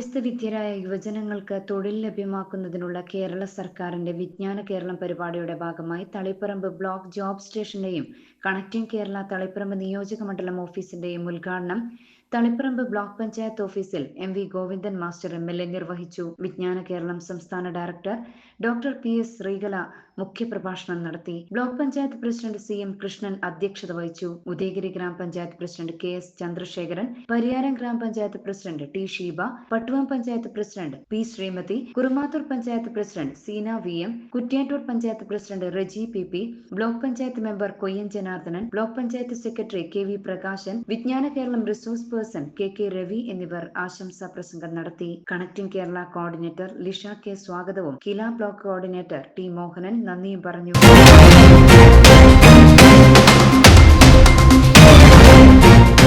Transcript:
അഭ്യസ്തവിദ്യരായ യുവജനങ്ങൾക്ക് തൊഴിൽ ലഭ്യമാക്കുന്നതിനുള്ള കേരള സർക്കാരിന്റെ വിജ്ഞാന കേരളം പരിപാടിയുടെ ഭാഗമായി തളിപ്പറമ്പ് ബ്ലോക്ക് ജോബ് സ്റ്റേഷന്റെയും കണക്റ്റിംഗ് കേരള തളിപ്പറമ്പ് നിയോജക മണ്ഡലം ഓഫീസിന്റെയും ഉദ്ഘാടനം തളിപ്പറമ്പ് ബ്ലോക്ക് പഞ്ചായത്ത് ഓഫീസിൽ എം.വി. Govindan master MLA. നിർവഹിച്ചു. വിജ്ഞാന കേരളം സംസ്ഥാന ഡയറക്ടർ ഡോക്ടർ പി.എസ്. ശ്രീകല മുഖ്യപ്രഭാഷണം നടത്തി. ബ്ലോക്ക് പഞ്ചായത്ത് പ്രസിഡന്റ് സി.എം. കൃഷ്ണൻ അധ്യക്ഷത വഹിച്ചു. ഉദയഗിരി ഗ്രാമപഞ്ചായത്ത് പ്രസിഡന്റ് കെ.എസ്. ചന്ദ്രശേഖരൻ, പരിയാരം ഗ്രാമപഞ്ചായത്ത് പ്രസിഡന്റ് ടി. ഷീബ, പട്ടുവം പഞ്ചായത്ത് പ്രസിഡന്റ് പി. ശ്രീമതി, കുറുമാത്തൂർ പഞ്ചായത്ത് പ്രസിഡന്റ് സീന വി.എം, കുറ്റ്യാട്ടൂർ പഞ്ചായത്ത് പ്രസിഡന്റ് റെജി പി. Block panchayat member Koyyan Janardhanan, block panchayat secretary കെ.വി. പ്രകാശൻ, വിജ്ഞാന കേരളം റിസോഴ്സ് പേഴ്സൺ കെ. രവി എന്നിവർ ആശംസാ പ്രസംഗം നടത്തി. കണക്റ്റിംഗ് കേരള കോർഡിനേറ്റർ ലിഷ കെ സ്വാഗതവും കില ബ്ലോക്ക് കോർഡിനേറ്റർ ടി. മോഹനൻ നന്ദിയും പറഞ്ഞു.